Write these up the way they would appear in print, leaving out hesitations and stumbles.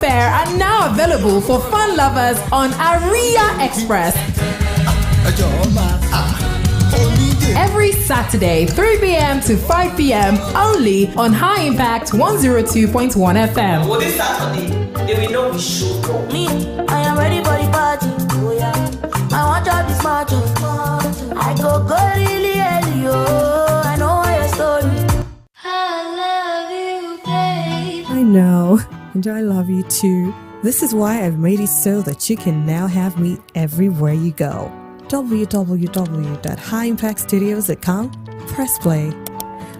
Fair are now available for fun lovers on Aria Express. Every Saturday, 3 p.m. to 5 p.m. only on High Impact 102.1 FM. Well, this Saturday, they will know we show up. Me, I am ready for the party. Oh yeah, I want to be smart. I go really early. Oh, I know your story. I love you, babe. I know, and I love you too. This is why I've made it so that you can now have me everywhere you go. www.highimpactstudios.com. Press play.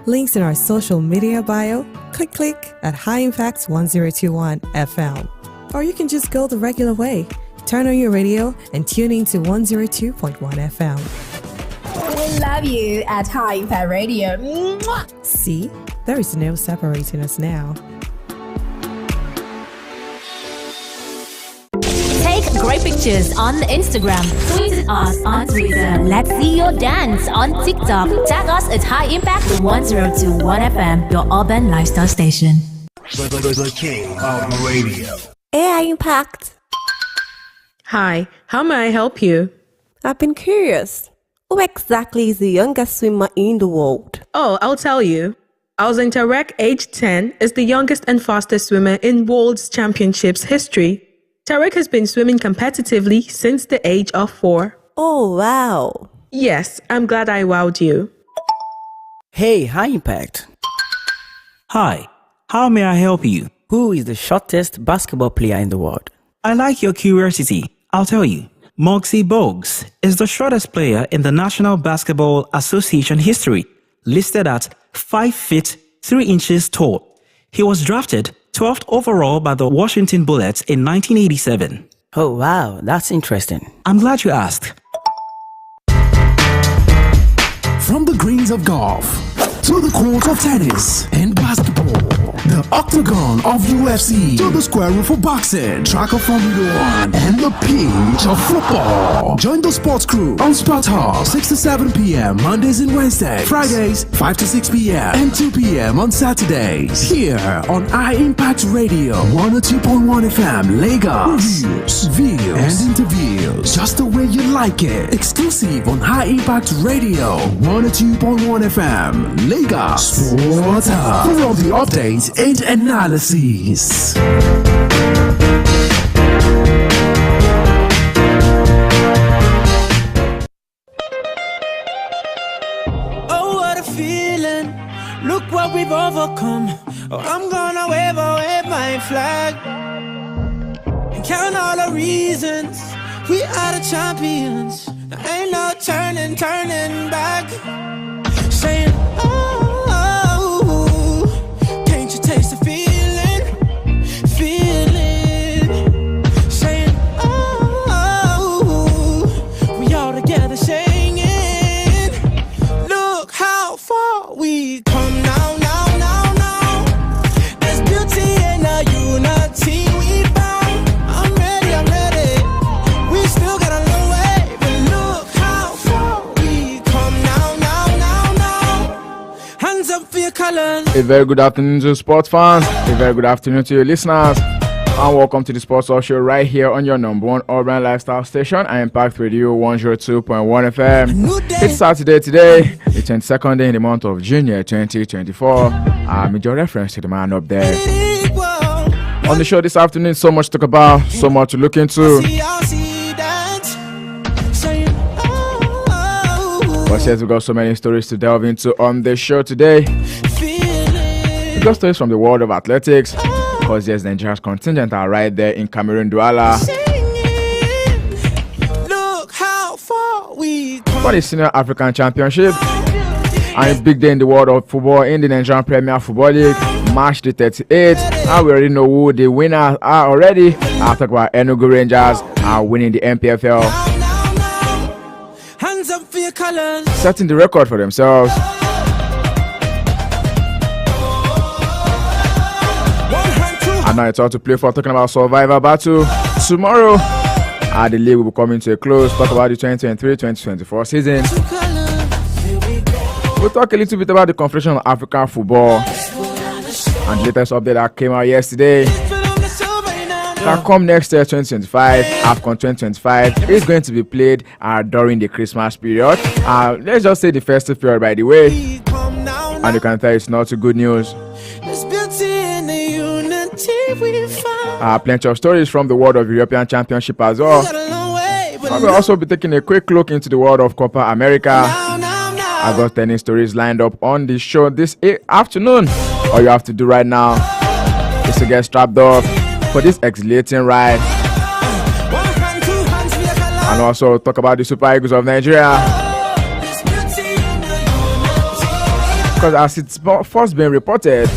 Links in our social media bio. Click at High Impact 1021 FM. Or you can just go the regular way. Turn on your radio and tune in to 102.1 FM. We love you at High Impact Radio. Mwah! See, there is no separating us now. Take great pictures on Instagram. Tweet us on Twitter. Let's see your dance on TikTok. Tag us at High Impact 1021 FM, your urban lifestyle station. The king of radio. AI Impact. Hi, how may I help you? I've been curious. Who exactly is the youngest swimmer in the world? Oh, I'll tell you. Alzen Tarek, age 10, is the youngest and fastest swimmer in World Championships history. Tarek has been swimming competitively since the age of 4. Oh, wow. Yes, I'm glad I wowed you. Hey, High Impact. Hi, how may I help you? Who is the shortest basketball player in the world? I like your curiosity. I'll tell you. Muggsy Bogues is the shortest player in the National Basketball Association history, listed at 5 feet 3 inches tall. He was drafted 12th overall by the Washington Bullets in 1987. Oh, wow, that's interesting. I'm glad you asked. From the greens of golf to the court of tennis and basketball, the octagon of UFC to the square room for boxing, track of Formula 1, and the pitch of football. Join the sports crew on Sport Hall, 6 to 7 p.m. Mondays and Wednesdays, Fridays 5 to 6 p.m. and 2 p.m. on Saturdays. Here on iImpact Radio 102.1 FM, Lagos. Reviews, views, and interviews, just the way you like it. Exclusive on High Impact Radio 102.1 FM, Lagos. Sport Hub for all the updates and analysis. Oh, what a feeling. Look what we've overcome. Oh, I'm gonna wave my flag and count all the reasons we are the champions. There ain't no turning back. Saying, can't you taste the feeling? Saying, we all together singing. Look how far we come now. There's beauty in the unity we found. I'm ready. We still got a long way, but look how far we come now. Hands up for your colors. A very good afternoon to sports fans. A very good afternoon to your listeners. And welcome to the Sports Talk Show right here on your number one urban lifestyle station, Impact Radio 102.1 FM. It's Saturday today, the 22nd day in the month of June 2024. Major reference to the man up there. On the show this afternoon, so much to talk about, so much to look into. But yes, we've got so many stories to delve into on the show today. We've got stories from the world of athletics, because yes, the Nigeria's contingent are right there in Cameroon, Douala. For the Senior African Championship, and a big day in the world of football in the Nigerian Premier Football League, March the 38th. And we already know who the winners are already. I'll talk about Enugu Rangers winning the MPFL, setting the record for themselves. And now it's all to play for, talking about Survivor Battle. Tomorrow, the league will be coming to a close. Talk about the 2023-2024 season. We'll talk a little bit about the Confederation of African Football and the latest update that came out yesterday. that come next year, 2025, AFCON 2025, is going to be played during the Christmas period. Let's just say the festive period, by the way. And you can tell it's not too good news. Plenty of stories from the world of European Championship as well. I will also be taking a quick look into the world of Copa America. I've got 10 stories lined up on the show this afternoon. All you have to do right now is to get strapped up for this exhilarating ride. And also talk about the Super Eagles of Nigeria. Because as it's first been reported,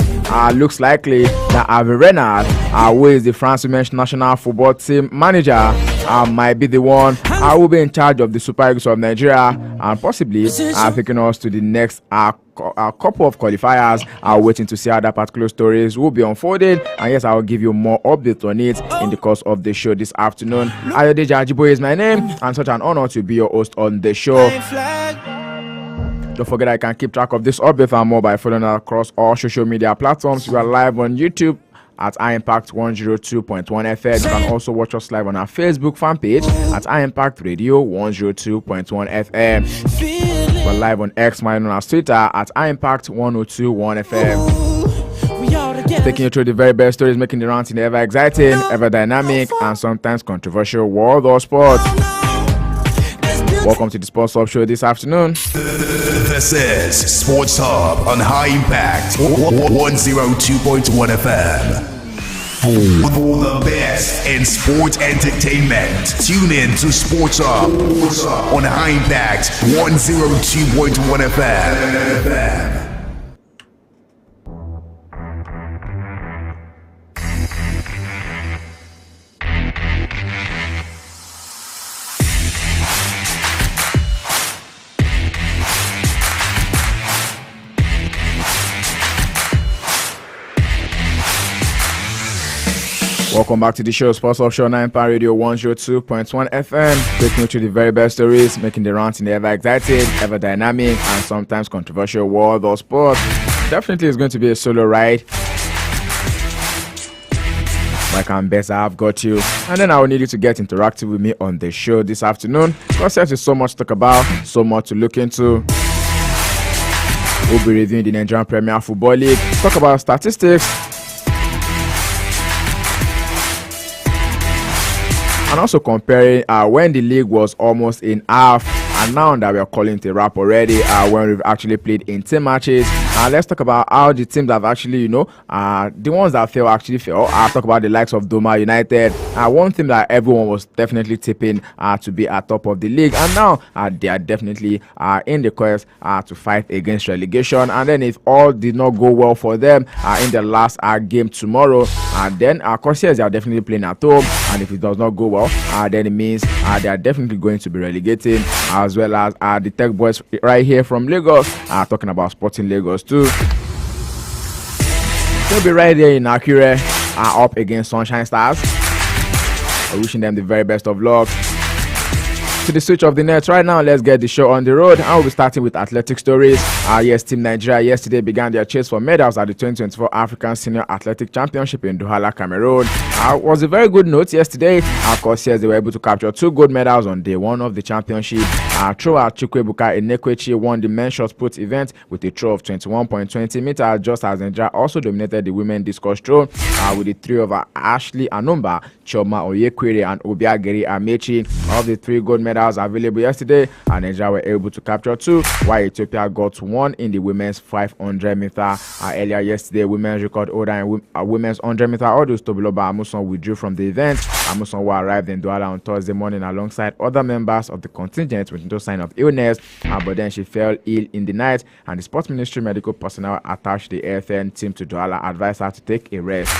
looks likely that Hervé Renard, who is the France Women's National Football Team manager, might be the one who will be in charge of the Super Eagles of Nigeria and possibly taking us to the next couple of qualifiers. Waiting to see how that particular stories will be unfolded. And yes, I will give you more updates on it in the course of the show this afternoon. Ayodeji Ajiboye is my name, and such an honor to be your host on the show. Don't forget I can keep track of this update and more by following us across all social media platforms. We are live on YouTube at iImpact 102.1 FM. You can also watch us live on our Facebook fan page at iImpact Radio 102.1 FM. We're live on X, known as Twitter at iImpact 102.1 FM. Taking you through the very best stories, making the rounds in the ever exciting, ever dynamic, and sometimes controversial world of sports. Welcome to the Sports Hub show this afternoon. This is Sports Hub on High Impact 102.1 FM. For the best in sport entertainment, tune in to Sports Hub on High Impact 102.1 FM. Welcome back to the show, Sports Offshore 9 Power Radio 102.1 FM. Taking you through the very best stories, making the rounds in the ever exciting, ever dynamic, and sometimes controversial world of sport. Definitely is going to be a solo ride. Like I'm best, I've got you. And then I will need you to get interactive with me on the show this afternoon. Because there's so much to talk about, so much to look into. We'll be reviewing the Nigerian Premier Football League, talk about statistics, and also comparing when the league was almost in half and now that we are calling it a wrap already, when we've actually played in 10 matches. Let's talk about how the teams have actually, the ones that fell actually fell. I'll talk about the likes of Doma United. One team that everyone was definitely tipping to be at top of the league, and now they are definitely in the quest to fight against relegation. And then if all did not go well for them in the last game tomorrow, then Corsairs are definitely playing at home, and if it does not go well, then it means they are definitely going to be relegated, as well as the Tech Boys right here from Lagos, talking about Sporting Lagos too. They'll be right there in Akure, up against Sunshine Stars. Wishing them the very best of luck. To the switch of the net right now, let's get the show on the road. I will be starting with athletic stories. Yes, Team Nigeria yesterday began their chase for medals at the 2024 African Senior Athletic Championship in Douala, Cameroon. It was a very good note yesterday. Of course, yes, they were able to capture 2 gold medals on day 1 of the championship. Thrower Chukwuebuka Enekwechi won the men's shot put event with a throw of 21.20 meters, just as Nigeria also dominated the women's discus throw with the 3 of Ashley Anumba, Choma Oyekwere, and Obiageri Amechi. Of the 3 gold medals available yesterday, and Nigeria were able to capture 2, while Ethiopia got 1 in the women's 500 meter. Earlier yesterday, women's record holder in women's 100 meter hurdles, Tobiloba Amuson, withdrew from the event. Amuson, who arrived in Douala on Thursday morning alongside other members of the contingent with no sign of illness, but then she fell ill in the night, and the sports ministry medical personnel attached the AFN team to Douala advised her to take a rest.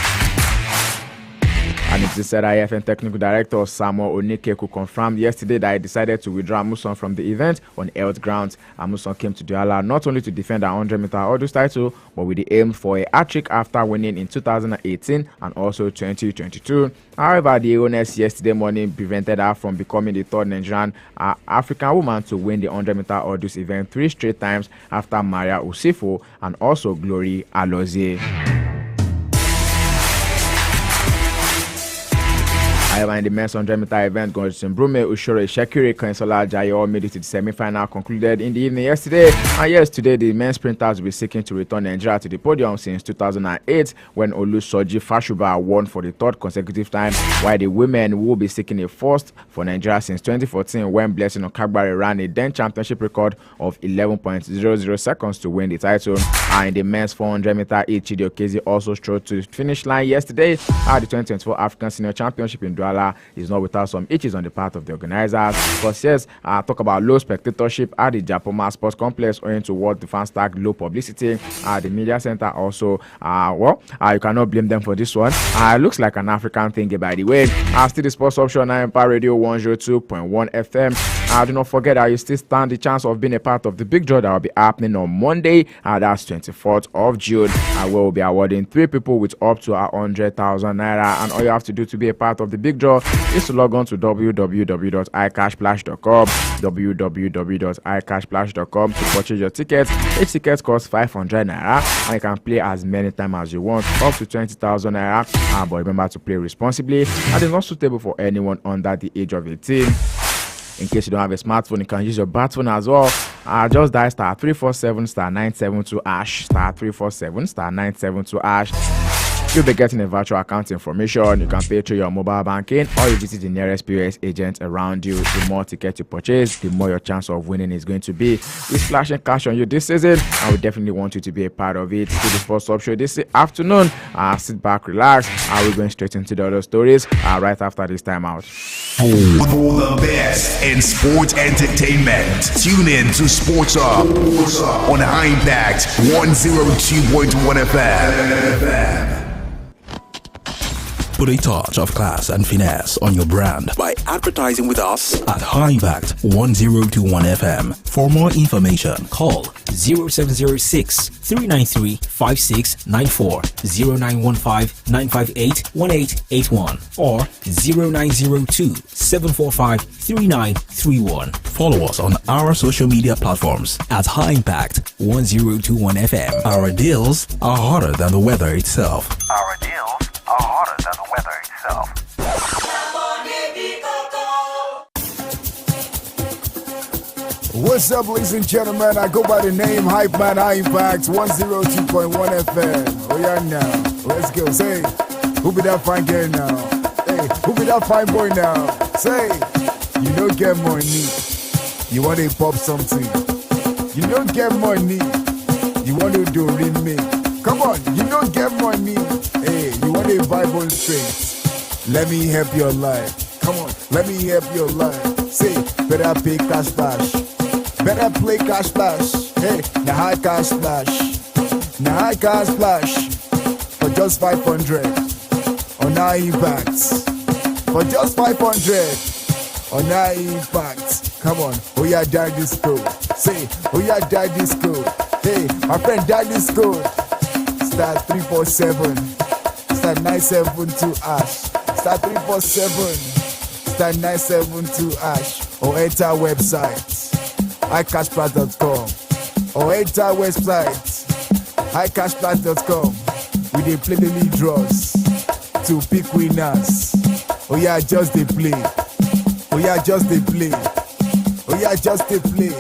And it is said IFN Technical Director Samuel Onikeku confirmed yesterday that he decided to withdraw Amuson from the event on health grounds. Amuson came to Douala not only to defend her 100-meter hurdles title, but with the aim for a hat-trick after winning in 2018 and also 2022. However, the illness yesterday morning prevented her from becoming the 3rd Nigerian African woman to win the 100-meter hurdles event 3 straight times after Maria Usifo and also Glory Alozie. However, in the men's 100-meter event, Godson Brume, Ushore Shekiri, Kansola Jayo made it to the semi-final, concluded in the evening yesterday. And yes, today the men's sprinters will be seeking to return Nigeria to the podium since 2008 when Olusoji Fashuba won for the third consecutive time, while the women will be seeking a first for Nigeria since 2014 when Blessing Okagbare ran a then championship record of 11.00 seconds to win the title. And in the men's 400-meter, Chidi Okezi also strode to the finish line yesterday at the 2024 African Senior Championship in Douala. Is not without some itches on the part of the organizers. Because yes, talk about low spectatorship at the Japoma Sports Complex owing to what the fans tag low publicity at the media center. Also, you cannot blame them for this one. It looks like an African thing, by the way. Still the sports option on Empire Radio 102.1 FM. Do not forget that you still stand the chance of being a part of the big draw that will be happening on Monday. That's 24th of June. We will be awarding 3 people with up to 100,000 naira. And all you have to do to be a part of the big draw is to log on to www.icashplash.com www.icashplash.com to purchase your tickets. Each ticket costs 500 naira and you can play as many times as you want, up to 20,000 naira. But remember to play responsibly and it's not suitable for anyone under the age of 18. In case you don't have a smartphone, you can use your bat phone as well. Just dial star 347 star 972 hash, star 347 star 972 hash. You'll be getting a virtual account information. You can pay through your mobile banking or you visit the nearest POS agent around you. The more tickets you purchase, the more your chance of winning is going to be. We're splashing cash on you this season, and we definitely want you to be a part of it. To the sports up show this afternoon. Sit back, relax, and we're going straight into the other stories right after this time out. For the best in sports entertainment, tune in to Sports Up on High Impact 102.1 FM. Put a touch of class and finesse on your brand by advertising with us at High Impact 1021 FM. For more information, call 0706 393 5694, 0915 958 1881, or 0902 745 3931. Follow us on our social media platforms at High Impact 1021 FM. Our deals are hotter than the weather itself. Our deals are hotter than the weather itself. What's up, ladies and gentlemen? I go by the name Hype Man High Impact 102.1 FM. Oh yeah, now let's go. Say, who be that fine girl now? Hey, who be that fine boy now? Say, you don't get money, you want to pop something. You don't get money, you want to do remake. Come on, you don't get money. Hey, you want to buy bone straight. Let me help your life. Come on, let me help your life. Say, better pay cash bash. Better play cash splash. Hey, the high cash splash. The high cash splash. For just 500 on our impact. For just 500 on our impact. Come on, oh yeah, die this code. Say, oh yeah, die this code. Hey, my friend, die this code. Star 347. Star 972 hash. Star 347. Star 972 hash. Or enter our website. iCashPlash.com or enter our website iCashPlash.com. We dey play daily draws to pick winners. Oh yeah, just dey play. Oh yeah, just dey play. Oh yeah, just dey play.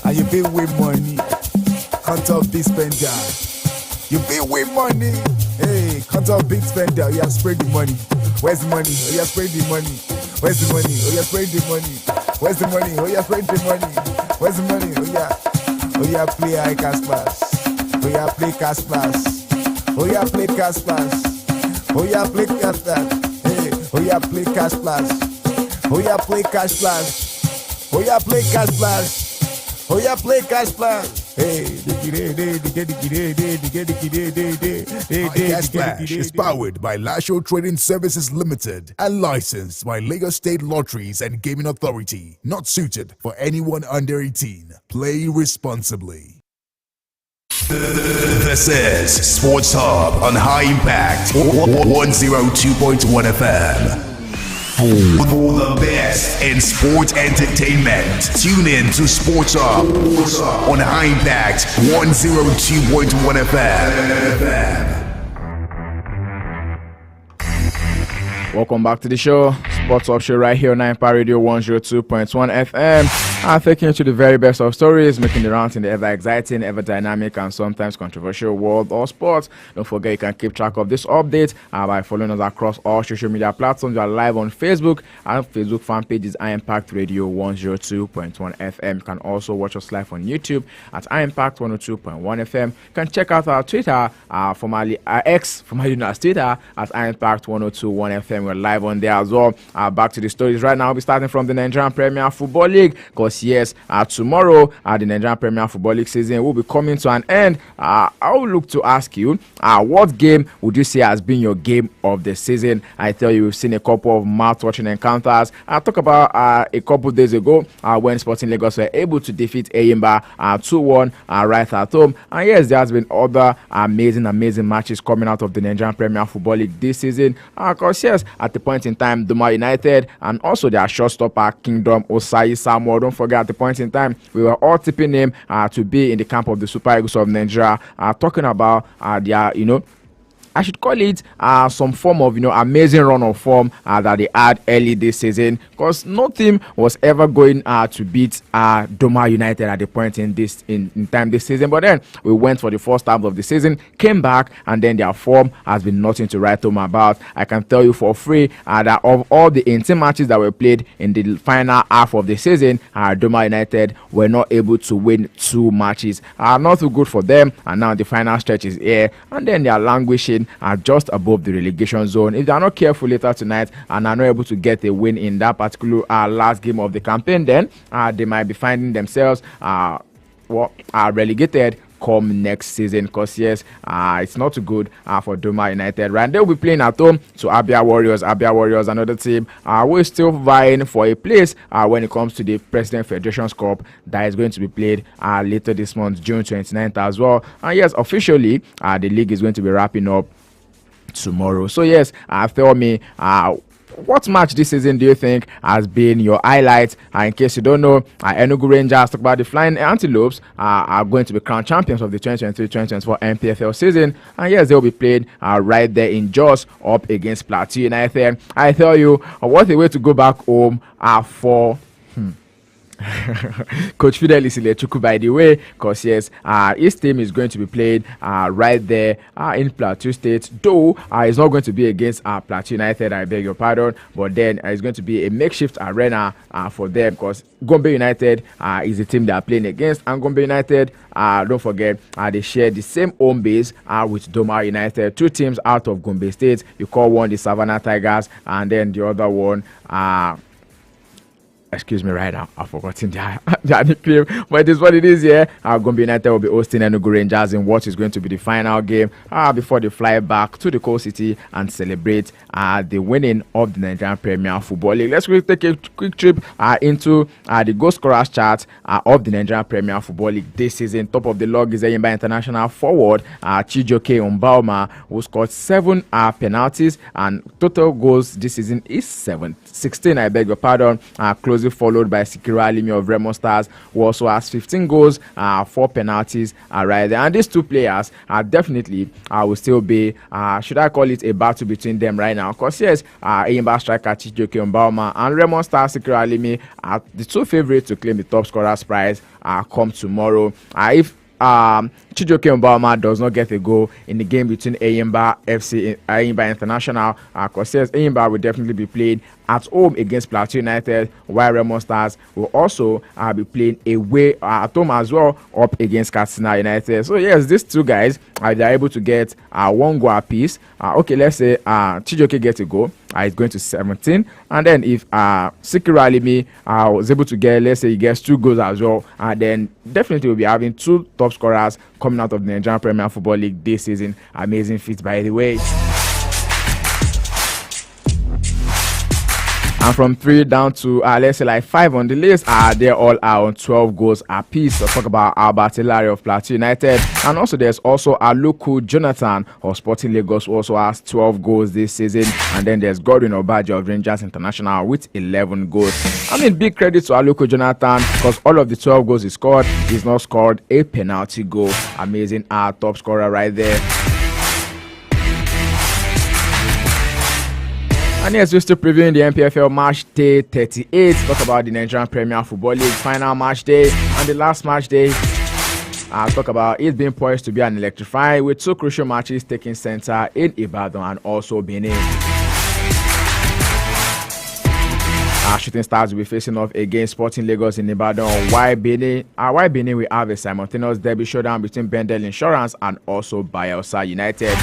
And you pay win money. Count up big spender. You pay win money. Hey, count up big spender. Oh yeah, spread the money. Where's the money? Oh yeah, spread the money. Where's the money? Oh yeah, spread the money. Where's the money? Oh yeah, spread the money. Where's the money? Oh yeah. Oh yeah, play high cash splash. Oh yeah, play cash splash. Oh yeah, play cash splash. Oh yeah, play cash splash. Hey, oh yeah, play cash splash. Oh yeah, play cash splash. Oh yeah, play cash splash. Oh yeah, play cash splash. Hey, Cash Splash is powered by Lasho Trading Services Limited and licensed by Lagos State Lotteries and Gaming Authority. Not suited for anyone under 18. Play responsibly. This is Sports Hub on High Impact 102.1 FM. For the best in sports entertainment, tune in to Sports Up on High Impact 102.1 FM. Welcome back to the show. Sports Up Show right here on 9 Radio 102.1 FM. I'm taking you to the very best of stories, making the rounds in the ever exciting, ever dynamic, and sometimes controversial world of sports. Don't forget you can keep track of this update by following us across all social media platforms. We are live on Facebook. Our Facebook fan page is iImpact Radio 102.1 FM. You can also watch us live on YouTube at iImpact 102.1 FM. You can check out our Twitter, formerly X, formerly known as Twitter, at iImpact 102.1 FM. We're live on there as well. Back to the stories right now. We'll be starting from the Nigerian Premier Football League because yes, tomorrow the Nigerian Premier Football League season will be coming to an end. I will look to ask you, what game would you say has been your game of the season? I tell you, we've seen a couple of mouth-watching encounters. I talked about a couple days ago when Sporting Lagos were able to defeat Eyimba 2-1 right at home. And yes, there has been other amazing matches coming out of the Nigerian Premier Football League this season. Because yes, at the point in time, Doma United and also their shortstopper Kingdom Osayi Samuel. Don't forget, at the point in time, we were all tipping him to be in the camp of the Super Eagles of Nigeria. Talking about their, I should call it some form of amazing run of form that they had early this season, because no team was ever going to beat Doma United at the point in time this season. But then we went for the first half of the season, came back, and then their form has been nothing to write home about. I can tell you for free that of all the 18 matches that were played in the final half of the season, Doma United were not able to win 2 matches. Not too good for them, and now the final stretch is here, and then they are languishing are just above the relegation zone. If they are not careful later tonight and are not able to get a win in that particular last game of the campaign, then they might be finding themselves relegated come next season, because yes, it's not too good for Doma United. Right, they'll be playing at home to Abia Warriors, another team we're still vying for a place when it comes to the President Federations Cup that is going to be played later this month, June 29th as well. And yes, officially the league is going to be wrapping up tomorrow. So yes, tell me, what match this season do you think has been your highlight? In case you don't know, Enugu Rangers, talk about the Flying Antelopes, are going to be crowned champions of the 2023-2024 NPFL season. And yes, they'll be played right there in Jos up against Plateau United. I tell you, what a way to go back home for Coach Fidelis Ilechuku, by the way, because yes, his team is going to be played right there in Plateau State, though it's not going to be against Plateau United, I beg your pardon, but then it's going to be a makeshift arena for them, because Gombe United is the team they are playing against, and Gombe United, don't forget, they share the same home base with Doma United, 2 teams out of Gombe State. You call one the Savannah Tigers, and then the other one excuse me right now, I've forgotten their nickname, but it is what it is. Yeah, Gombe United will be hosting Enugu Rangers in what is going to be the final game before they fly back to the coast city and celebrate the winning of the Nigerian Premier Football League. Let's take a quick trip into the goal scorers chart of the Nigerian Premier Football League this season. Top of the log is Eyimba international forward Chijioke Umbauma, who scored 7 penalties, and total goals this season is 16. I beg your pardon. Closely followed by Sikiru Alimi of Remo Stars, who also has 15 goals, 4 penalties right there. And these 2 players definitely will still be, should I call it, a battle between them right now? Because yes, Eyimba striker Chijioke Umbauma and Remo Stars Sikiru Alimi are the 2 favorites to claim the top scorers prize come tomorrow. If Chijioke Umbauma does not get a goal in the game between Eyimba FC Eyimba International, because yes, Eyimba will definitely be played at home against Plateau United, while Remo Stars will also be playing away at home as well up against Katsina United. So yes, these 2 guys they're able to get 1 goal apiece. Okay, let's say Chijioke gets a goal, it's going to 17, and then if Sikiru Alimi was able to get, let's say he gets 2 goals as well, then definitely we'll be having 2 top scorers coming out of the Nigerian Premier Football League this season. Amazing feat, by the way. And from 3 down to let's say like 5 on the list, they all are on 12 goals apiece. So talk about Albert Hilary of Plateau United, and also there's also Aluku Jonathan of Sporting Lagos, who also has 12 goals this season, and then there's Godwin Obaje of Rangers International with 11 goals. I mean, big credit to Aluku Jonathan, because all of the 12 goals he scored, he's not scored a penalty goal. Amazing, top scorer right there. And yes, we're still previewing the NPFL match day 38. Talk about the Nigerian Premier Football League final match day and the last match day. I'll talk about it being poised to be an electrifying with two crucial matches taking center in Ibadan and also Benin. Shooting Stars will be facing off against Sporting Lagos in Ibadan. Why Benin will have a simultaneous derby showdown between Bendel Insurance and also Bayelsa United.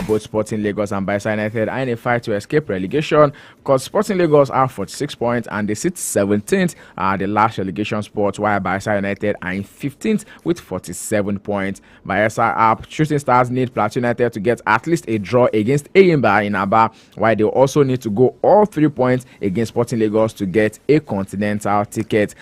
Both Sporting Lagos and Bayelsa United are in a fight to escape relegation because Sporting Lagos are 46 points and they sit 17th the last relegation spot, while Bayelsa United are in 15th with 47 points. Bayelsa Shooting Stars need Plateau United to get at least a draw against Eyimba in Aba, while they also need to go all 3 points against Sporting Lagos to get a continental ticket.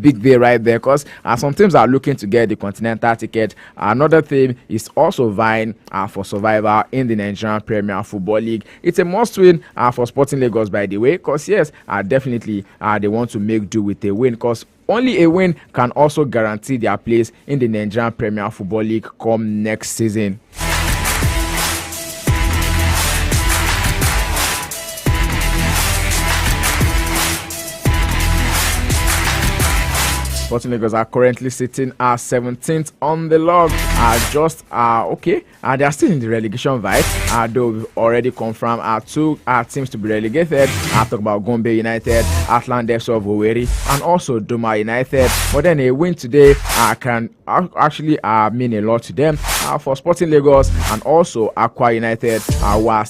Big day right there because some teams are looking to get the continental ticket. Another team is also vying for survival in the Nigerian Premier Football League. It's a must win for Sporting Lagos, by the way, because yes, definitely they want to make do with a win, because only a win can also guarantee their place in the Nigerian Premier Football League come next season. Sporting Lagos are currently sitting at 17th on the log. Okay. They are still in the relegation fight. Though we've already confirmed two teams to be relegated. I talk about Gombe United, Atlantis of Owerri, and also Doma United. But then a win today can actually mean a lot to them. For Sporting Lagos and also Aqua United, Aqua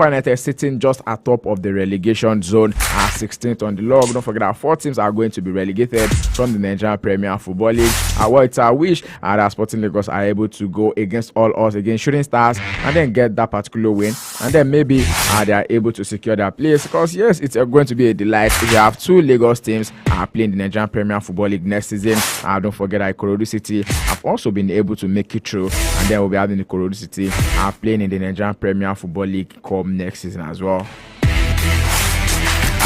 United sitting just atop of the relegation zone, 16th on the log. Don't forget that 4 teams are going to be relegated from the Nigerian Premier Football League. It's a wish that Sporting Lagos are able to go against all odds against Shooting Stars and then get that particular win, and then maybe they are able to secure their place, because yes, it's going to be a delight if you have 2 Lagos teams playing the Nigerian Premier Football League next season. Don't forget that Ikorodu City have also been able to make it through, and then we'll be having the Ikorodu City playing in the Nigerian Premier Football League come next season as well.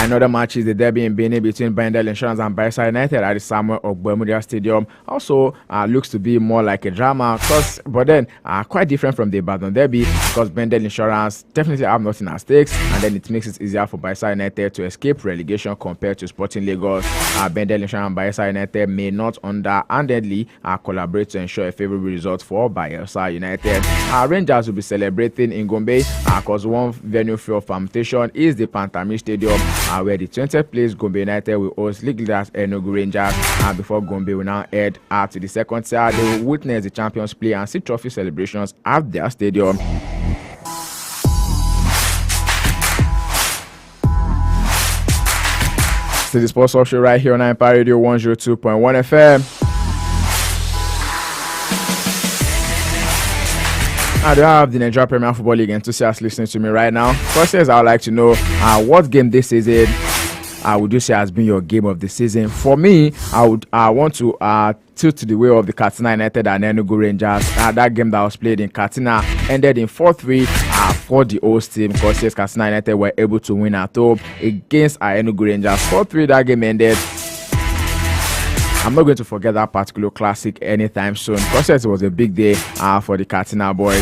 Another match is the derby in Benin between Bendel Insurance and Bayelsa United at the Samuel Ogbemudia Stadium. Also looks to be more like a drama, but then quite different from the Ibadan derby, because Bendel Insurance definitely have nothing at stakes, and then it makes it easier for Bayelsa United to escape relegation compared to Sporting Lagos. Bendel Insurance and Bayelsa United may not underhandedly collaborate to ensure a favorable result for Bayelsa United. Rangers will be celebrating in Gombe because one venue for permutation is the Pantami Stadium, where the 20th place Gombe United will host league leaders Enugu Rangers. Before Gombe will now head to the second tier, they will witness the champions play and see trophy celebrations at their stadium. To the Sports Talk Show right here on Empire Radio 102.1 FM. I do have the Nigeria Premier Football League enthusiasts listening to me right now. First, I would like to know what game this season would you say has been your game of the season? For me, I want to tilt to the way of the Katsina United and Enugu Rangers. That game that was played in Katsina ended in 4-3 for the host team, because yes, Katsina United were able to win at home against Enugu Rangers. 4-3 that game ended. I'm not going to forget that particular classic anytime soon, because it was a big day for the Katsina boys.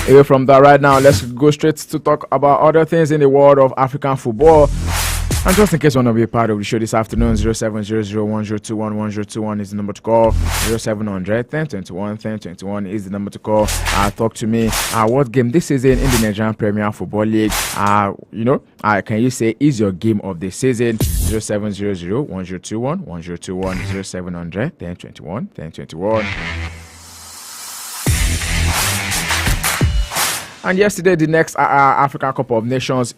Away from that right now, let's go straight to talk about other things in the world of African football. And just in case you want to be a part of the show this afternoon, 070010211021 is the number to call. 0700 1021 1021 is the number to call. Talk to me. What game this season in the Nigerian Premier Football League, can you say is your game of the season? 070010211021 0700 1021 1021. And yesterday, the next African Cup of Nations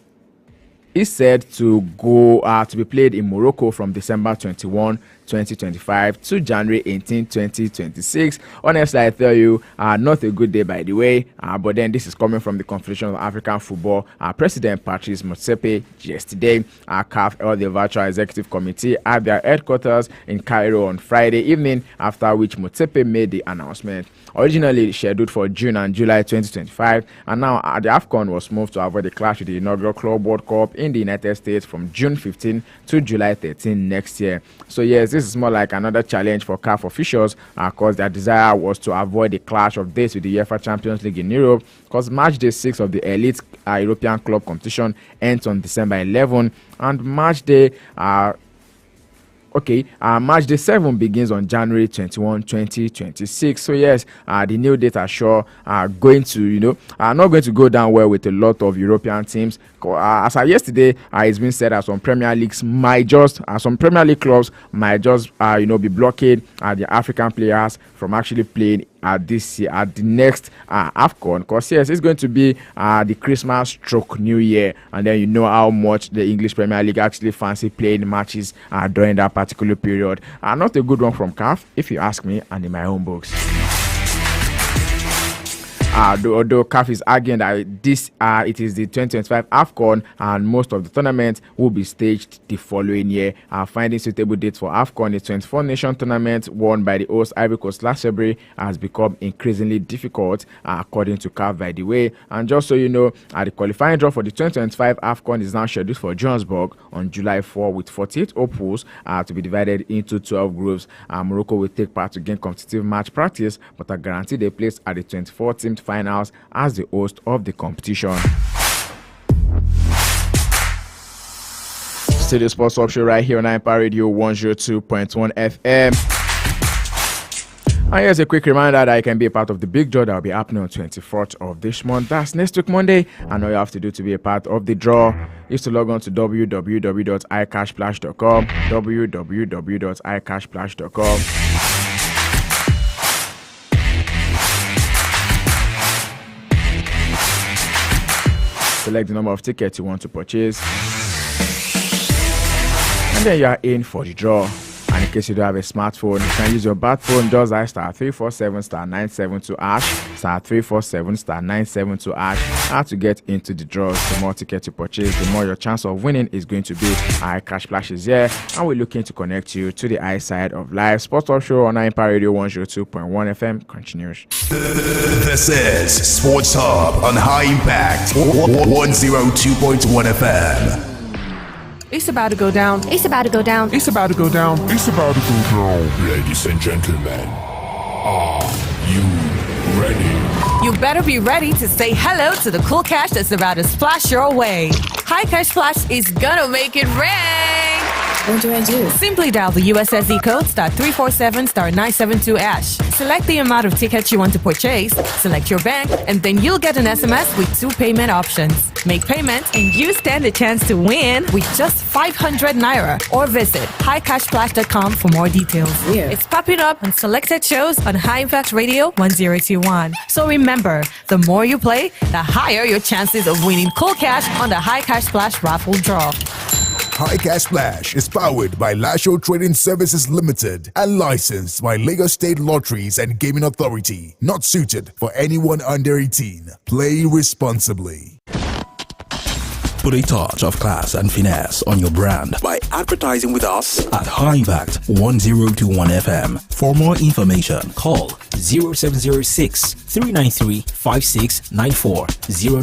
is said to go to be played in Morocco from December 21 2025 to January 18, 2026. Honestly, I tell you, not a good day by the way, but then this is coming from the Confederation of African Football. President Patrice Motsepe yesterday CAF held the virtual executive committee at their headquarters in Cairo on Friday evening, after which Motsepe made the announcement. Originally scheduled for June and July 2025, and now the AFCON was moved to avoid the clash with the inaugural Club World Cup in the United States from June 15 to July 13 next year. So yes, this is more like another challenge for CAF officials, because their desire was to avoid the clash of dates with the UEFA Champions League in Europe, because match day 6 of the elite European club competition ends on December 11, and match day match day 7 begins on January 21, 2026. So yes, the new date are sure going to, not going to go down well with a lot of European teams. As of yesterday, it's been said that some Premier League clubs might just, be blocking the African players from actually playing this year at the next AFCON, because yes, it's going to be the Christmas stroke New Year, and then you know how much the English Premier League actually fancy playing matches during that particular period. Not a good one from CAF, if you ask me, and in my own books. Although CAF is arguing that it is the 2025 AFCON, and most of the tournament will be staged the following year. Finding suitable dates for AFCON, the 24-nation tournament won by the host Ivory Coast last February, has become increasingly difficult, according to CAF, by the way. And just so you know, the qualifying draw for the 2025 AFCON is now scheduled for Johannesburg on July 4, with 48 hopefuls to be divided into 12 groups. Morocco will take part to gain competitive match practice, but are guaranteed a place at the 24-team finals as the host of the competition. Still the Sports Talk Show right here on Empire Radio 102.1 FM. And here's a quick reminder that you can be a part of the big draw that will be happening on 24th of this month. That's next week Monday. And all you have to do to be a part of the draw is to log on to www.icashplash.com, www.icashplash.com. Select the number of tickets you want to purchase, and then you are in for the draw. And in case you don't have a smartphone, you can use your bat phone. Just dial *347*972# *347*972# how to get into the draws. The more tickets you purchase, the more your chance of winning is going to be. iCash Flash is here, and we're looking to connect you to the I side of live. Sports Talk Show on Empire Radio 102.1 FM continues. This is Sports Hub on High Impact 102.1 FM. It's about to go down. It's about to go down. It's about to go down. It's about to go down. Ladies and gentlemen, are you ready? You better be ready to say hello to the cool cash that's about to splash your way. High Cash Splash is gonna make it rain. What do I do? Simply dial the USSD code *347*972#. Select the amount of tickets you want to purchase, select your bank, and then you'll get an SMS with 2 payment options. Make payment and you stand a chance to win with just 500 Naira, or visit highcashflash.com for more details. Yeah. It's popping up on selected shows on High Impact Radio 1021. So remember, the more you play, the higher your chances of winning cool cash on the High Cash Splash raffle draw. High Cash Splash is powered by Lasho Trading Services Limited and licensed by Lagos State Lotteries and Gaming Authority. Not suited for anyone under 18. Play responsibly. Put a touch of class and finesse on your brand by advertising with us at High Impact 1021 FM. For more information, call 0706 393 5694,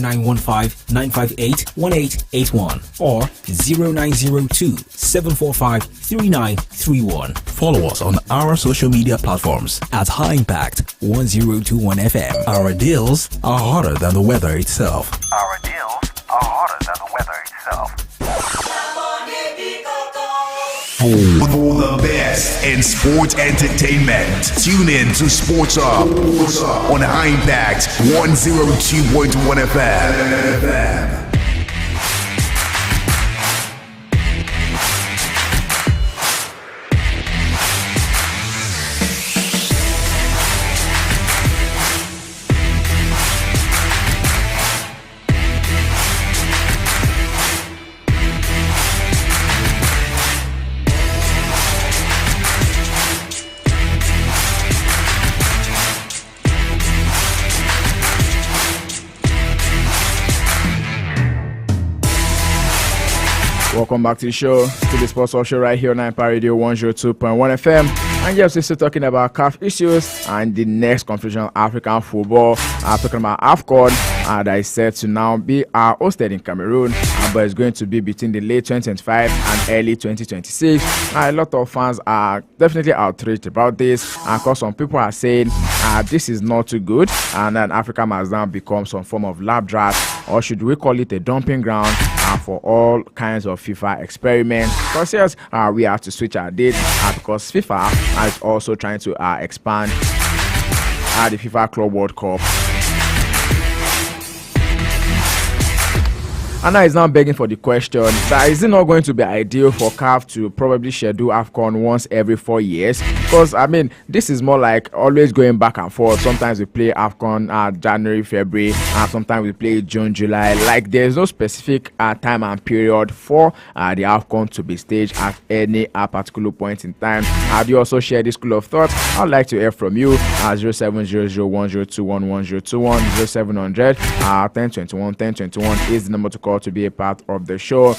0915 958 1881, or 0902 745 3931. Follow us on our social media platforms at High Impact 1021 FM. Our deals are hotter than the weather itself. Our deals are hotter than the weather itself. For the best in sports entertainment, tune in to Sports Up on High Impact 102.1 FM. Welcome back to the show, to the Sports Talk Show right here on Impact Radio 102.1 FM. And yes, we're still talking about CAF issues and the next competition of African football. Talking about AFCON that is set to now be hosted in Cameroon, but it's going to be between the late 2025 and early 2026. A lot of fans are definitely outraged about this, because some people are saying this is not too good, and that Africa must now become some form of lab rat, or should we call it a dumping ground for all kinds of FIFA experiments. Because yes, we have to switch our date because FIFA is also trying to expand the FIFA Club World Cup. And now he's now begging for the question that is it not going to be ideal for CAF to probably schedule AFCON once every 4 years? Because I mean, this is more like always going back and forth. Sometimes we play AFCON January, February, and sometimes we play June, July. Like there's no specific time and period for the AFCON to be staged at any particular point in time. Do you also share this school of thought? I'd like to hear from you. 070010211021 0700 1021 1021 is the number to call to be a part of the show.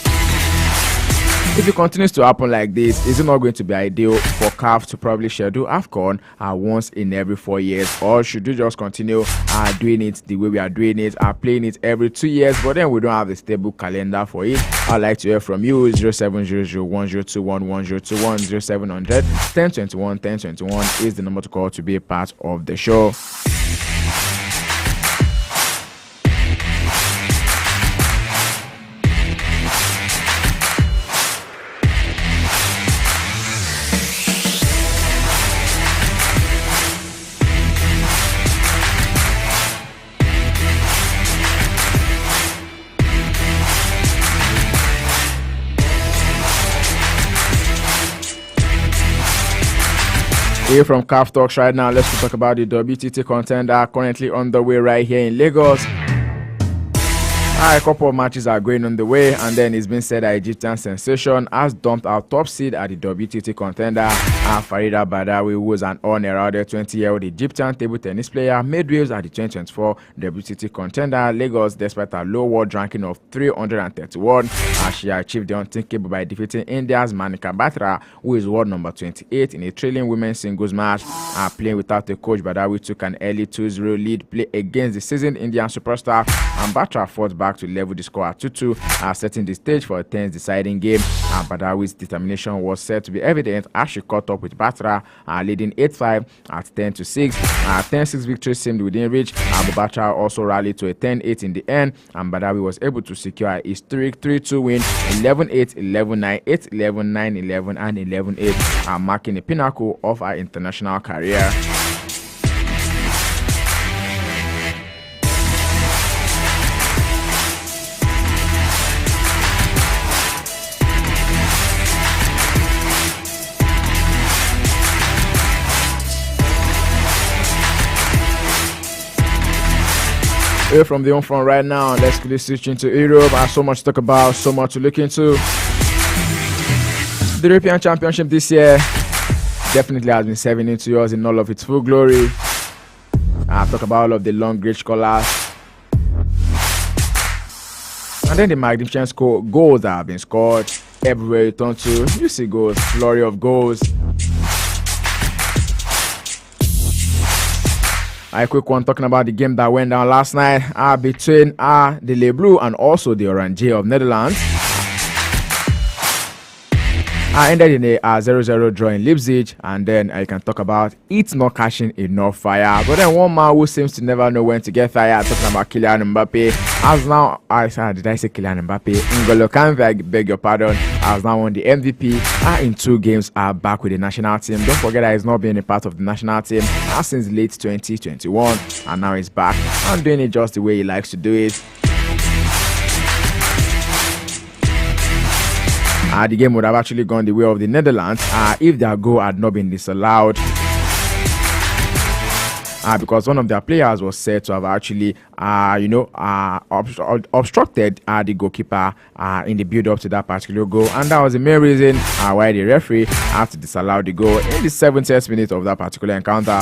If it continues to happen like this, is it not going to be ideal for CAF to probably schedule AFCON once in every 4 years, or should we just continue doing it the way we are doing it, playing it every 2 years, but then we don't have a stable calendar for it? I'd like to hear from you. 070010211021 0700 1021 1021 is the number to call to be a part of the show. Here from CAF Talks right now, let's talk about the WTT contender currently underway right here in Lagos. A couple of matches are going on the way, and then it's been said that Egyptian sensation has dumped our top seed at the WTT contender. Farida Badawi, who was an unheralded 20-year-old Egyptian table tennis player, made waves at the 2024 WTT contender Lagos despite a low world ranking of 331. She achieved the unthinkable by defeating India's Manika Batra, who is world number 28 in a trailing women's singles match. Playing without a coach, Badawi took an early 2-0 lead play against the seasoned Indian superstar, and Batra fought back to level the score at 2-2, setting the stage for a tense deciding game. Badawi's determination was said to be evident as she caught up with Batra, leading 8-5 at 10-6. 10-6 victory seemed within reach, but Batra also rallied to a 10-8 in the end, and Badawi was able to secure a historic 3-2 win, 11-8, 11-9, 8-11, 9-11, and 11-8, marking the pinnacle of her international career. Away from the home front right now, let's quickly switch into Europe. So much to talk about, so much to look into. The European Championship this year definitely has been serving into us in all of its full glory. Talk about all of the long great scholars, and then the magnificent goals that have been scored everywhere you turn to. You see goals, flurry of goals. A quick one talking about the game that went down last night between the Le Bleu and also the Oranje of Netherlands. Ended in a 0-0 draw in Leipzig, and then I can talk about it not catching enough fire. But then one man who seems to never know when to get fire, talking about Kylian Mbappe, has now, did I say Kylian Mbappe? N'Golo Kante, beg your pardon, has now won the MVP in 2 games back with the national team. Don't forget that he's not been a part of the national team since late 2021, and now he's back and doing it just the way he likes to do it. The game would have actually gone the way of the Netherlands if their goal had not been disallowed. Because one of their players was said to have actually, obstructed the goalkeeper in the build-up to that particular goal. And that was the main reason why the referee had to disallow the goal in the 70th minute of that particular encounter.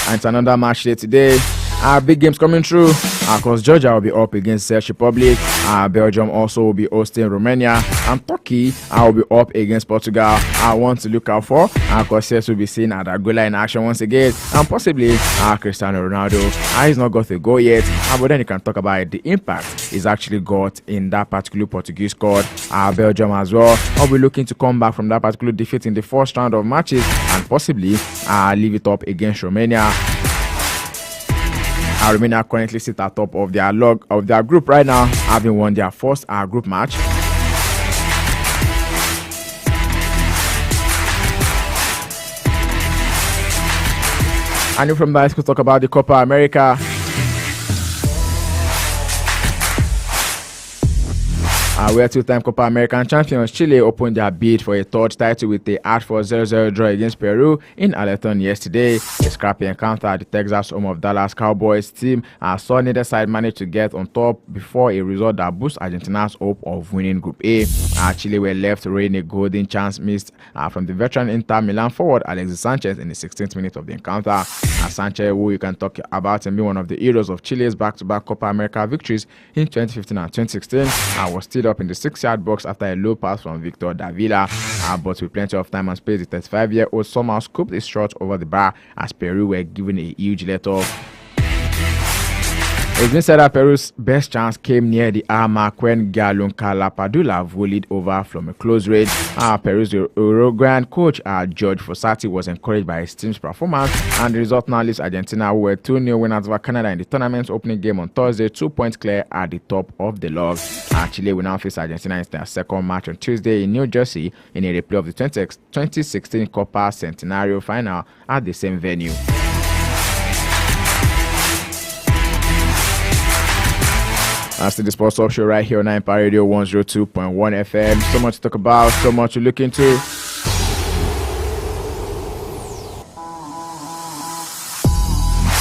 And it's another match day today. Big games coming through. Of course, Georgia will be up against Czech Republic. Belgium also will be hosting Romania. And Turkey will be up against Portugal. I want to look out for. Of course, Czech will be seen at Angola in action once again. And possibly Cristiano Ronaldo. He's not got a goal yet. But then you can talk about the impact he's actually got in that particular Portuguese squad. Belgium as well. I'll be looking to come back from that particular defeat in the first round of matches. And possibly leave it up against Romania. Romania currently sit at top of their group right now, having won their first group match. And from that, let's talk about the Copa America. Where two-time Copa American champions Chile opened their bid for a third title with a hard-fought 0-0 draw against Peru in Aleton yesterday. A scrappy encounter at the Texas home of Dallas Cowboys team saw neither side manage to get on top before a result that boosts Argentina's hope of winning Group A. Chile were left to reign a golden chance missed from the veteran Inter Milan forward Alexis Sanchez in the 16th minute of the encounter. Sanchez, who you can talk about and be one of the heroes of Chile's back-to-back Copa America victories in 2015 and 2016, was still up in the 6-yard box after a low pass from Victor Davila. But with plenty of time and space, the 35-year-old somehow scooped his shot over the bar as Peru were given a huge let-off. It's been said that Peru's best chance came near the hour mark when Gianluca Lapadula volleyed over from a close range. Peru's Uruguayan coach George Fossati was encouraged by his team's performance, and the result now leaves Argentina, who were 2-0 winners over Canada in the tournament's opening game on Thursday, 2 points clear at the top of the log. Chile will now face Argentina in their second match on Tuesday in New Jersey in a replay of the 2016 Copa Centenario final at the same venue. That's the Sports Talk Show right here on Empire Radio 102.1 FM. So much to talk about, so much to look into.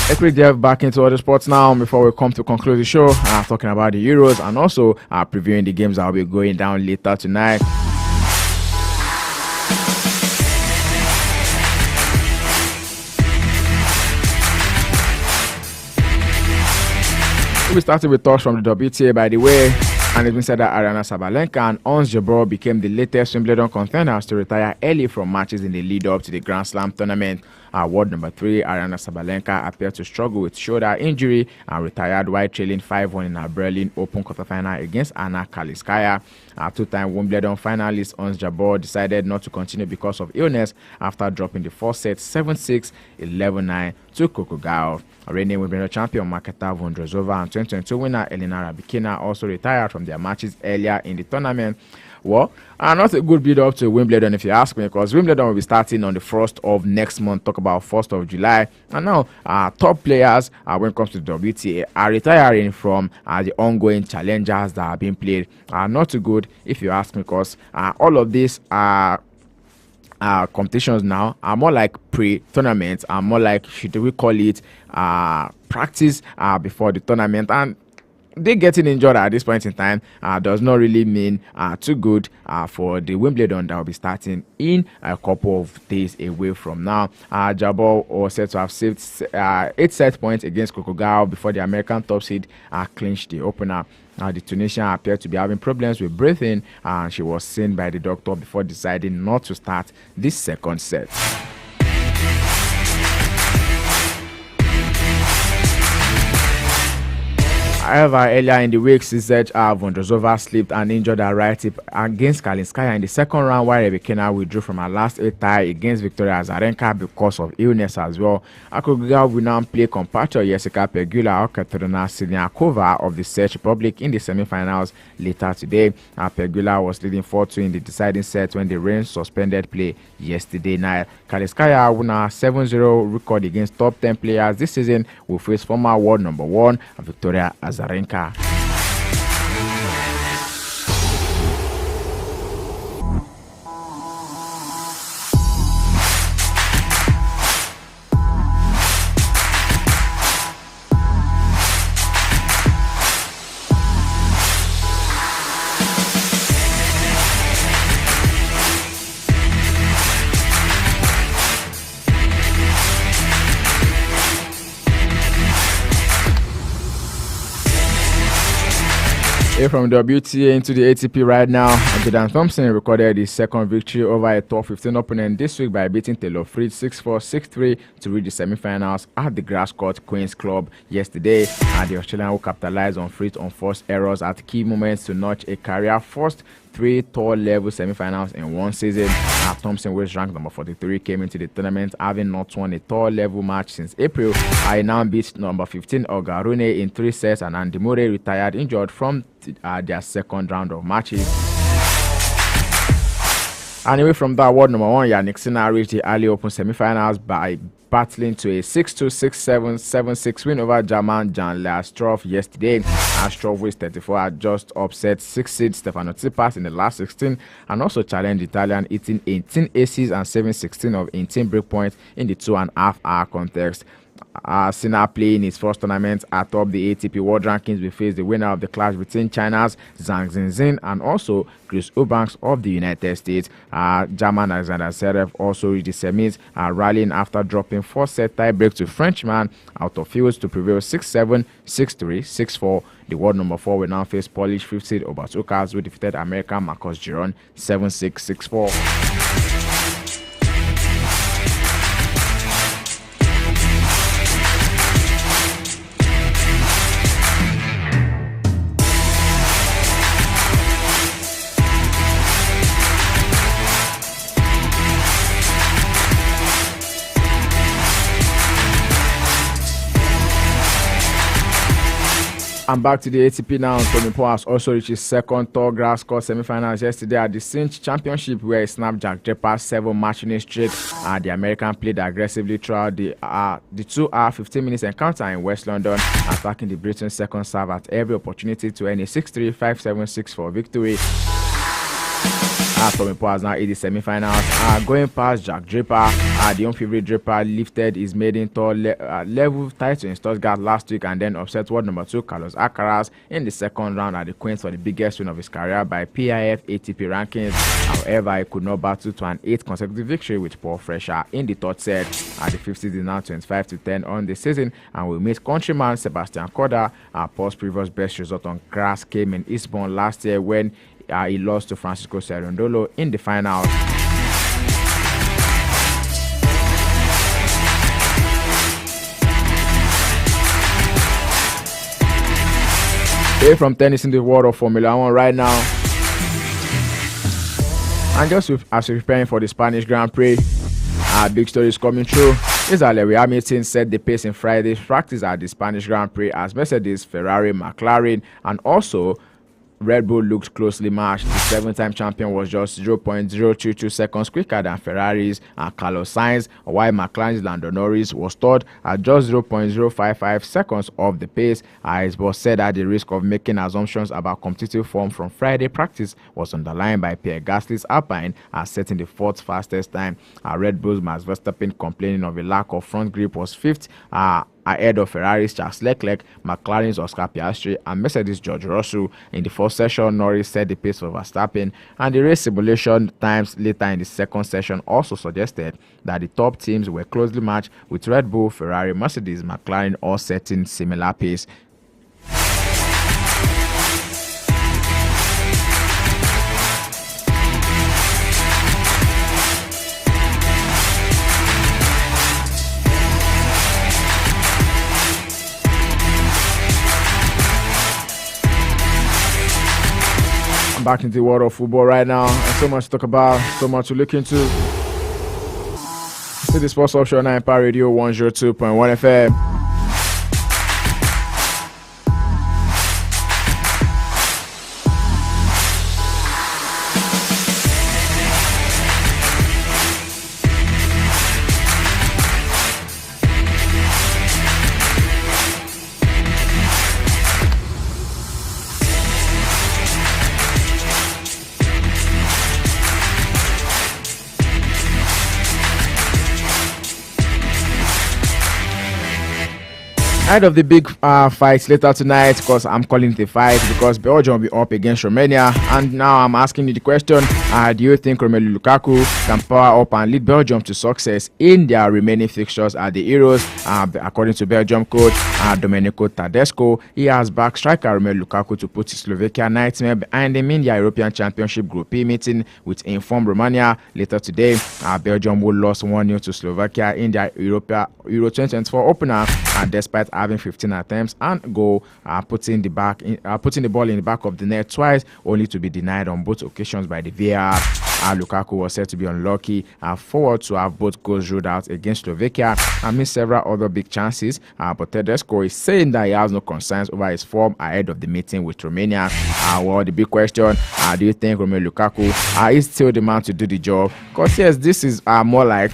Let's quick dive back into other sports now before we come to conclude the show. Talking about the Euros and also previewing the games that will be going down later tonight. We started with talks from the WTA, by the way, and it's been said that Aryna Sabalenka and Ons Jabeur became the latest Wimbledon contenders to retire early from matches in the lead-up to the Grand Slam tournament. World number 3, Aryna Sabalenka appeared to struggle with shoulder injury and retired while trailing 5-1 in her Berlin Open quarterfinal against Anna Kalinskaya. Two-time Wimbledon finalist Ons Jabeur decided not to continue because of illness after dropping the first set 7-6, 11-9 to Coco Gauff. Reigning Wimbledon champion Marketa Vondrousova and 2022 winner Elena Rybakina also retired from their matches earlier in the tournament. Well, not a good build up to Wimbledon if you ask me, because Wimbledon will be starting on the 1st of next month, talk about 1st of July. And now, top players, when it comes to WTA, are retiring from the ongoing challenges that are being played. Not too good if you ask me, because all of these competitions now are more like pre-tournaments, are more like, should we call it, practice before the tournament. And they getting injured at this point in time does not really mean too good for the Wimbledon that will be starting in a couple of days away from now. Jabeur was said to have saved 8 set points against Coco Gauff before the American top seed clinched the opener. The Tunisian appeared to be having problems with breathing, and she was seen by the doctor before deciding not to start this second set. However, earlier in the week, CZ Vondrousova slipped and injured her right hip against Kalinskaya in the second round, while Rybakina withdrew from her last 8 tie against Victoria Azarenka because of illness as well. Akuga will now play compatriot Jessica Pegula or Katerina Siniakova of the Czech Republic in the semi-finals later today. Pegula was leading 4-2 in the deciding set when the rain suspended play yesterday night. Kalinskaya won a 7-0 record against top 10 players this season, will face former world number 1 Victoria Azarenka. Here from WTA into the ATP right now, Jordan Thompson recorded his second victory over a top 15 opponent this week by beating Taylor Fritz 6-4, 6-3 to reach the semi-finals at the grass court Queen's Club yesterday. The Australian who capitalized on Fritz unforced errors at key moments to notch a career first 3 tour-level semi-finals in one season. Thompson, who is ranked number 43, came into the tournament having not won a tour-level match since April. He now beat number 15 Olga Rune in 3 sets, and Andy Murray retired injured from their second round of matches. Anyway, from that, world number 1 Yannick Sinner reached the early Open semi-finals by battling to a 6-2, 6-7, 7-6 win over German Jan-Lars Struff yesterday. Struff, who is 34, had just upset 6-seed Stefano Tsitsipas in the last 16 and also challenged Italian, hitting 18 aces and 7-16 of 18 breakpoints in the 2.5-hour contest. Sinner playing his first tournament atop the ATP World Rankings will face the winner of the clash between China's Zhang Zhenzhen and also Chris Eubanks of the United States. German Alexander Zverev also reached the semis, rallying after dropping 4-set tiebreak to Frenchman out of fields to prevail 6-7, 6-3, 6-4. The world number 4 will now face Polish 5th seed Hubert Hurkacz, who defeated American Marcos Giron 7-6, 6-4. I'm back to the ATP now. Tommy Paul has also reached his second tour grass court semi-finals yesterday at the Cinch Championship, where he snapped Jack Draper's 7-match winning streak. The American played aggressively throughout the 2-hour 15 minutes encounter in West London, attacking the Britain's second serve at every opportunity to earn a 6-3, 5-7, 6-4 victory. Tommy Paul has now hit the semi-finals. Going past Jack Draper, the young favorite Draper lifted his maiden tour level title in Stuttgart last week and then upset world number 2 Carlos Alcaraz in the second round at the Queen's for the biggest win of his career by PIF ATP rankings. However, he could not battle to an 8th consecutive victory with Paul Fresher in the third set. The 50s is now 25-10 on the season and will meet countryman Sebastian Korda. Paul's previous best result on grass came in Eastbourne last year when he lost to Francisco Cerundolo in the final. Here from tennis in the world of Formula 1 right now. And just as we're preparing for the Spanish Grand Prix, big stories coming through. Is that Lewis Hamilton set the pace in Friday's practice at the Spanish Grand Prix as Mercedes, Ferrari, McLaren, and also Red Bull looked closely matched. The 7-time champion was just 0.022 seconds quicker than Ferrari's Carlos Sainz, while McLaren's Lando Norris was third at just 0.055 seconds off the pace. It was said that the risk of making assumptions about competitive form from Friday practice was underlined by Pierre Gasly's Alpine as setting the 4th fastest time. Red Bull's Max Verstappen, complaining of a lack of front grip, was 5th. Ahead of Ferrari's Charles Leclerc, McLaren's Oscar Piastri, and Mercedes' George Russell. In the first session, Norris set the pace for Verstappen, and the race simulation times later in the second session also suggested that the top teams were closely matched, with Red Bull, Ferrari, Mercedes, McLaren all setting similar pace. Back into the world of football right now, and so much to talk about, so much to look into. See the Sports Offshore 9 Power Radio 102.1 FM. Ahead of the big fight later tonight, because I'm calling it a fight because Belgium will be up against Romania. And now I'm asking you the question, Do you think Romelu Lukaku can power up and lead Belgium to success in their remaining fixtures at the Euros? According to Belgium coach Domenico Tedesco, he has backed striker Romelu Lukaku to put Slovakia nightmare behind him in their European Championship Group E meeting with informed Romania later today. Belgium will lost 1-0 to Slovakia in their Euro 2024 opener, despite having 15 attempts and goal, putting the ball in the back of the net twice, only to be denied on both occasions by the VAR. Lukaku was said to be unlucky forward to have both goals ruled out against Slovakia and missed several other big chances. But Tedesco is saying that he has no concerns over his form ahead of the meeting with Romania. Well, the big question: do you think Romelu Lukaku is still the man to do the job? Because yes, this is more like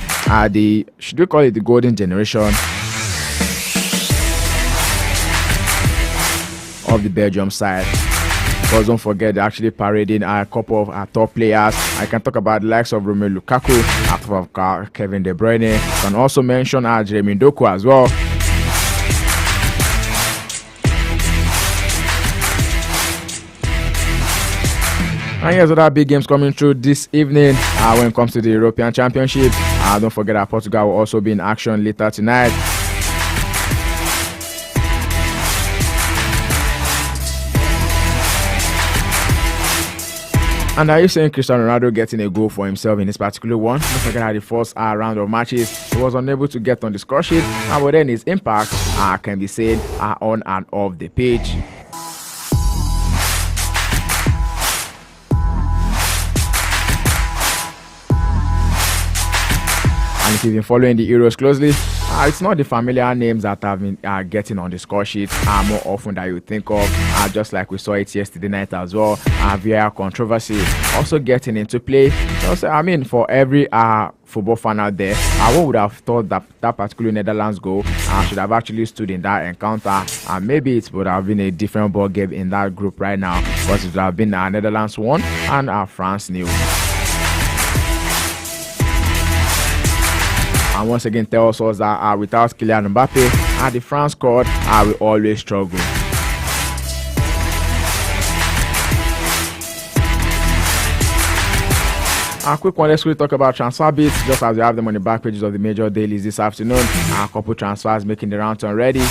should we call it the golden generation of the Belgium side? Because don't forget, they're actually parading a couple of top players. I can talk about the likes of Romelu Lukaku, of Kevin De Bruyne. I can also mention Jeremy Doku as well. And here's other big games coming through this evening when it comes to the European Championship. Don't forget that Portugal will also be in action later tonight. And are you saying Cristiano Ronaldo getting a goal for himself in this particular one? Don't forget how the first round of matches he was unable to get on the score sheet, but then his impact can be seen on and off the pitch. And if you've been following the Euros closely, it's not the familiar names that have been getting on the score sheet more often that you think of, just like we saw it yesterday night as well. VAR controversy also getting into play. Also, I mean, for every football fan out there, one would have thought that that particular Netherlands goal should have actually stood in that encounter. Maybe it would have been a different ball game in that group right now, but it would have been Netherlands 1 and France 0. And once again tells us that without Kylian Mbappe, the France squad will always struggle. A quick one, let's quickly talk about transfer bits, just as we have them on the back pages of the major dailies this afternoon. A couple transfers making the rounds already.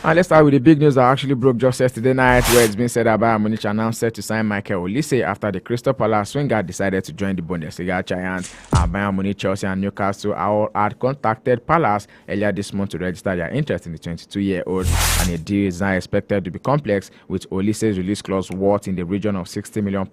And let's start with the big news that actually broke just yesterday night, where it's been said that Bayern Munich announced set to sign Michael Olise after the Crystal Palace winger decided to join the Bundesliga giants. Bayern Munich, Chelsea and Newcastle all had contacted Palace earlier this month to register their interest in the 22-year-old, and a deal is now expected to be complex, with Olise's release clause worth in the region of £60 million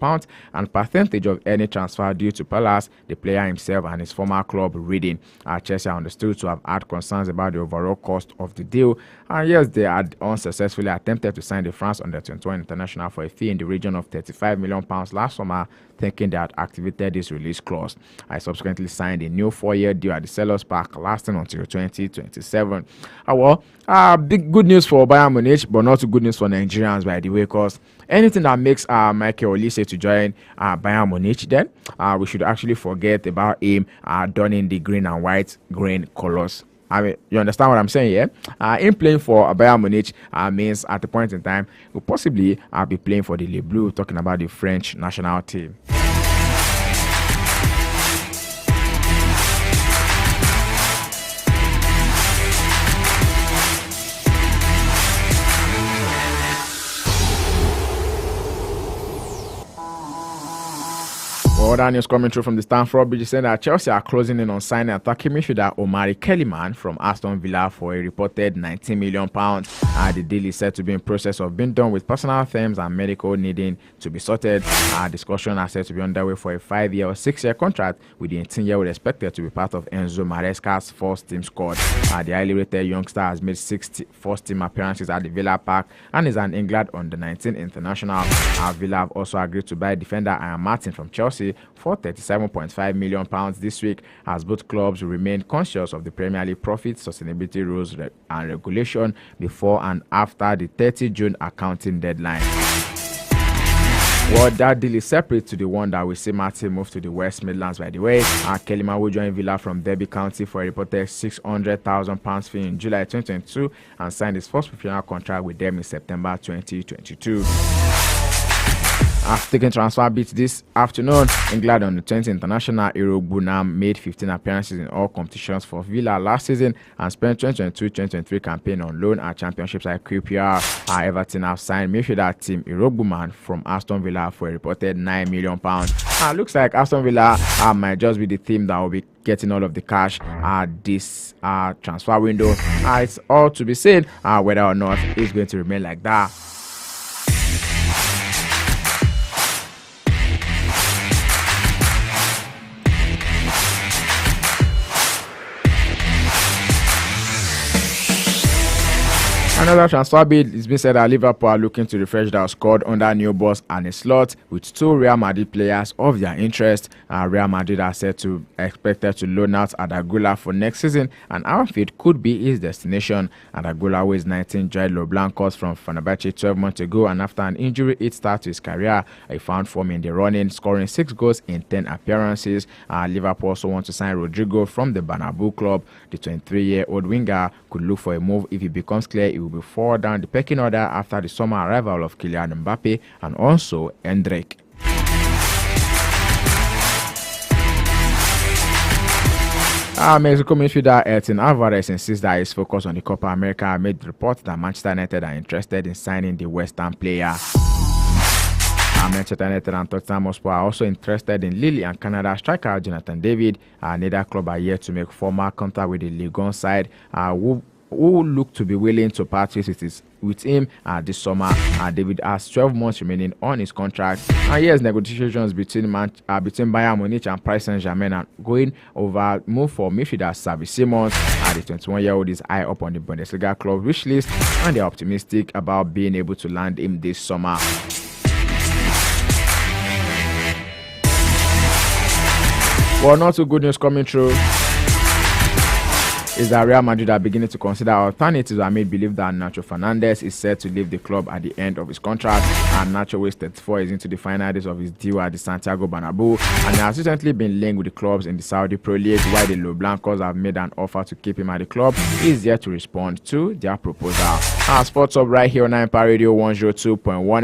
and percentage of any transfer due to Palace, the player himself and his former club Reading. Chelsea are understood to have had concerns about the overall cost of the deal, and yes, they had unsuccessfully attempted to sign the France under-21 international for a fee in the region of £35 million last summer, thinking they had activated this release clause. I subsequently signed a new 4-year deal at the Selhurst Park lasting until 2027. Big good news for Bayern Munich, but not good news for Nigerians, by the way, because anything that makes Michael Olise to join Bayern Munich, then we should actually forget about him donning the green and white grain colors. I mean, you understand what I'm saying here? Him playing for Bayern Munich means at a point in time he'll possibly be playing for the Les Bleus, talking about the French national team. Other news coming through from the Stamford Bridge is saying that Chelsea are closing in on signing attacking midfielder Omari Kellyman from Aston Villa for a reported £19 million. The deal is said to be in process of being done with personal terms and medical needing to be sorted. Discussion are said to be underway for a 5-year or 6-year contract, with the 18-year-old expected to be part of Enzo Maresca's first team squad. The highly rated youngster has made 6 first team appearances at the Villa Park and is an England under-19 international. Villa have also agreed to buy defender Ian Martin from Chelsea for £37.5 million this week, as both clubs remain conscious of the Premier League profit sustainability rules and regulation before and after the 30 June accounting deadline. Well, that deal is separate to the one that we see Martin move to the West Midlands, by the way. Kellyman will join Villa from Derby County for a reported £600,000 fee in July 2022 and signed his first professional contract with them in September 2022. After taking transfer beats this afternoon, England under 20 international Irogbunam made 15 appearances in all competitions for Villa last season and spent 2022-2023 campaign on loan at championships like QPR. Everton have signed midfielder Tim Irogbuman from Aston Villa for a reported £9 million. Looks like Aston Villa might just be the team that will be getting all of the cash this transfer window. It's all to be seen whether or not it's going to remain like that. Another transfer bid is being said that Liverpool are looking to refresh their squad under new boss Arne Slot with 2 Real Madrid players of their interest. Real Madrid are expected to loan out Adagula for next season, and Anfield could be his destination. Adagula, who is 19, joined Los Blancos from Fenerbahce 12 months ago, and after an injury hit start to his career, he found form in the running, scoring 6 goals in 10 appearances. Liverpool also want to sign Rodrigo from the Bernabeu club. The 23-year-old winger could look for a move if it becomes clear he will be far down the pecking order after the summer arrival of Kylian Mbappe and also Endrick. Mexico midfielder Elton Alvarez insists that his focus on the Copa America amid reports that Manchester United are interested in signing the West Ham player. Manchester United and Tottenham Hotspur are also interested in Lille and Canada striker Jonathan David. Neither club are yet to make formal contact with the Ligue 1 side, who look to be willing to part with him this summer. David has 12 months remaining on his contract. And yes, negotiations between Bayern Munich and Paris Saint-Germain are going over move for midfielder Xavi Simons. The 21-year-old is high up on the Bundesliga club wish list, and they're optimistic about being able to land him this summer. Well, not too good news coming through is that Real Madrid are beginning to consider alternatives that made believe that Nacho Fernandez is set to leave the club at the end of his contract. And Nacho, who is 34, is into the final days of his deal at the Santiago Bernabeu and has recently been linked with the clubs in the Saudi Pro League, while the Los Blancos have made an offer to keep him at the club. He is yet to respond to their proposal. Sports Up right here on Empire Radio 102.1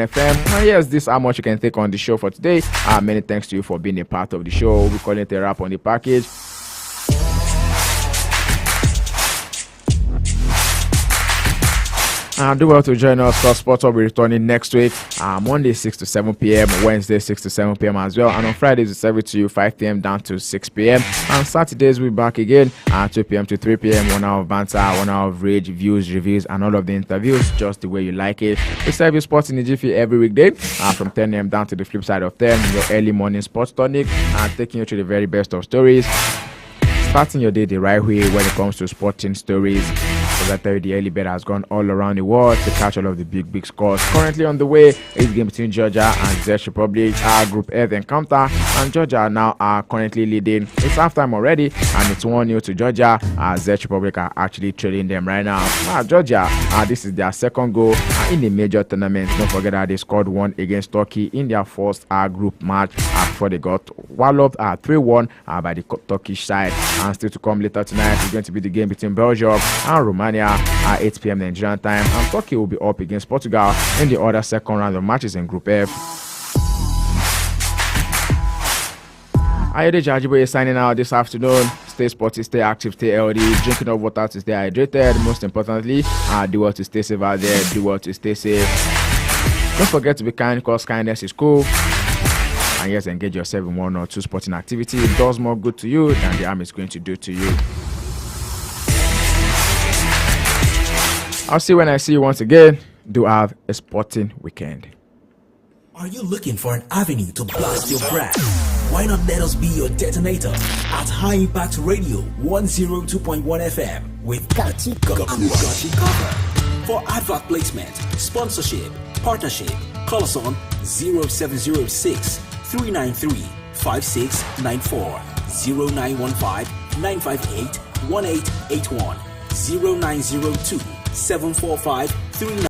FM. And yes, this is how much you can take on the show for today. Many thanks to you for being a part of the show. We call it a wrap on the package. Do well to join us because Sports Hub will be returning next week, Monday 6 to 7 p.m, Wednesday 6 to 7 p.m. as well, and on Fridays we serve it to you 5 p.m. down to 6 p.m. and Saturdays we'll be back again 2 p.m. to 3 p.m. 1 hour of banter, 1 hour of rage, views, reviews, and all of the interviews just the way you like it. We serve you sports in the Jiffy every weekday from 10 a.m. down to the flip side of 10, your early morning sports tonic, taking you through the very best of stories, starting your day the right way when it comes to sporting stories. As I tell you, the early bet has gone all around the world to catch all of the big scores. Currently on the way is game between Georgia and Czech Republic, Group F encounter, and Georgia now are currently leading. It's halftime already, and it's 1-0 to Georgia. Czech Republic are actually trailing them right now. Georgia, this is their second goal in the major tournament. Don't forget that they scored one against Turkey in their first group match before they got walloped 3-1 by the Turkish side. And still to come later tonight is going to be the game between Belgium and Romania at 8 p.m. Nigerian time, and Turkey will be up against Portugal in the other second round of matches in Group F. Ayode Jajibo is signing out this afternoon. Stay sporty, stay active, stay healthy, drinking enough water to stay hydrated. Most importantly, do well to stay safe out there, do well to stay safe. Don't forget to be kind because kindness is cool. And yes, engage yourself in 1 or 2 sporting activities. It does more good to you than the army is going to do to you. I'll see you when I see you once again. Do have a sporting weekend. Are you looking for an avenue to blast your brand? Why not let us be your detonator at High Impact Radio 102.1 FM with Gachi Cover. For advert placement, sponsorship, partnership, call us on 0706 393 5694 0915 958 1881 0902 745 39